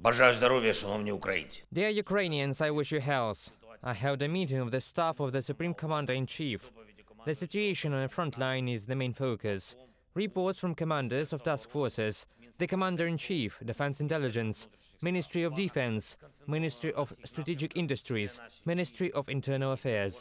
Бажаю здоров'я, шановні українці. Dear Ukrainians, I wish you health. I held a meeting of the staff of the Supreme Commander-in-Chief. The situation on the front line is the main focus. Reports from commanders of task forces, the Commander-in-Chief, Defense Intelligence, Ministry of Defense, Ministry of Strategic Industries, Ministry of Internal Affairs.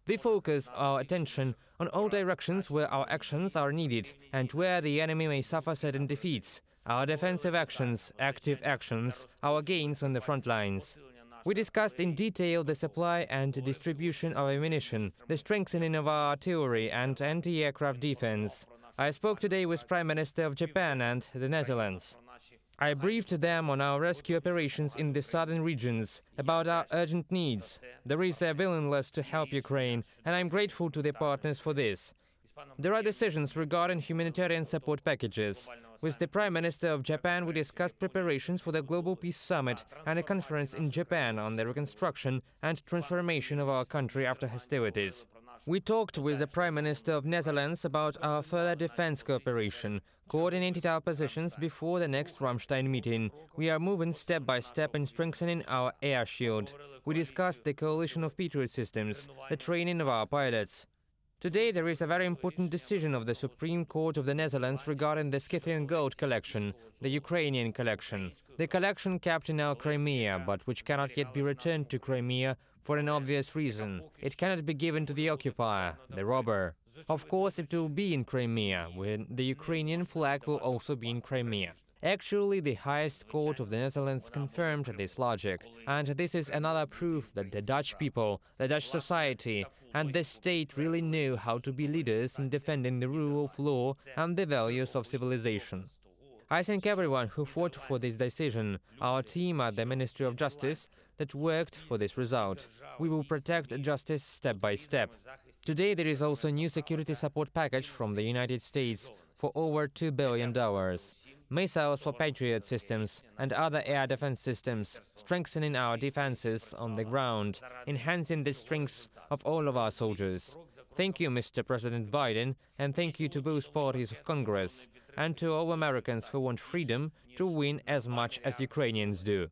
We focus our attention on all directions where our actions are needed and where the enemy may suffer certain defeats. Our defensive actions, active actions, our gains on the front lines. We discussed in detail the supply and distribution of ammunition, the strengthening of our artillery and anti-aircraft defense. I spoke today with Prime Minister of Japan and the Netherlands. I briefed them on our rescue operations in the southern regions, about our urgent needs. There is a willingness to help Ukraine, and I'm grateful to the partners for this. There are decisions regarding humanitarian support packages. With the Prime Minister of Japan, we discussed preparations for the Global Peace Summit and a conference in Japan on the reconstruction and transformation of our country after hostilities. We talked with the Prime Minister of Netherlands about our further defense cooperation, coordinated our positions before the next Ramstein meeting. We are moving step by step in strengthening our air shield. We discussed the coalition of Patriot systems, the training of our pilots. Today there is a very important decision of the Supreme Court of the Netherlands regarding the Scythian Gold collection, the Ukrainian collection. The collection kept in our Crimea, but which cannot yet be returned to Crimea for an obvious reason. It cannot be given to the occupier, the robber. Of course, it will be in Crimea, when the Ukrainian flag will also be in Crimea. Actually, the highest court of the Netherlands confirmed this logic, and this is another proof that the Dutch people, the Dutch society, and the state really know how to be leaders in defending the rule of law and the values of civilization. I thank everyone who fought for this decision, our team at the Ministry of Justice that worked for this result. We will protect justice step by step. Today there is also a new security support package from the United States for over $2 billion. Missiles for Patriot systems and other air defense systems, strengthening our defenses on the ground, enhancing the strengths of all of our soldiers. Thank you, Mr. President Biden, and thank you to both parties of Congress, and to all Americans who want freedom to win as much as Ukrainians do.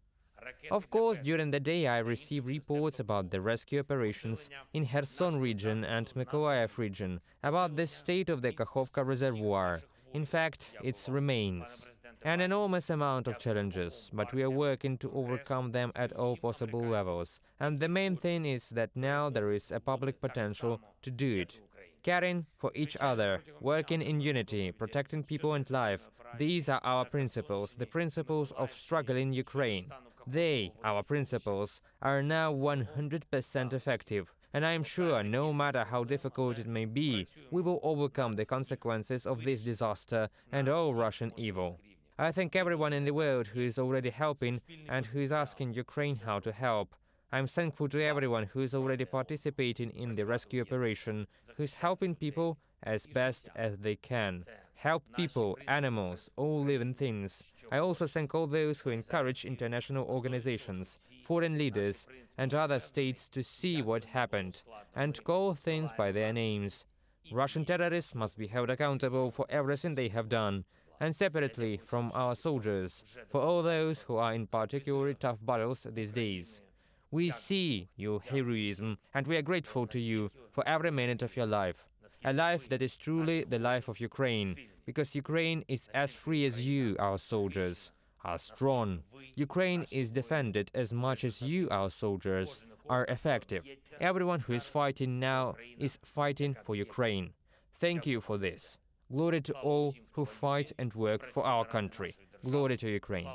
Of course, during the day I received reports about the rescue operations in Kherson region and Mykolaiv region, about the state of the Kakhovka reservoir. In fact, it remains an enormous amount of challenges, but we are working to overcome them at all possible levels. And the main thing is that now there is a public potential to do it. Caring for each other, working in unity, protecting people and life. These are our principles, the principles of struggling Ukraine. They, our principles, are now 100% effective. And I am sure, no matter how difficult it may be, we will overcome the consequences of this disaster and all Russian evil. I thank everyone in the world who is already helping and who is asking Ukraine how to help. I am thankful to everyone who is already participating in the rescue operation, who is helping people as best as they can. Help people, animals, all living things. I also thank all those who encourage international organizations, foreign leaders, and other states to see what happened and call things by their names. Russian terrorists must be held accountable for everything they have done, and separately from our soldiers, for all those who are in particularly tough battles these days. We see your heroism, and we are grateful to you for every minute of your life. A life that is truly the life of Ukraine, because Ukraine is as free as you, our soldiers, are strong. Ukraine is defended as much as you, our soldiers, are effective. Everyone who is fighting now is fighting for Ukraine. Thank you for this. Glory to all who fight and work for our country. Glory to Ukraine.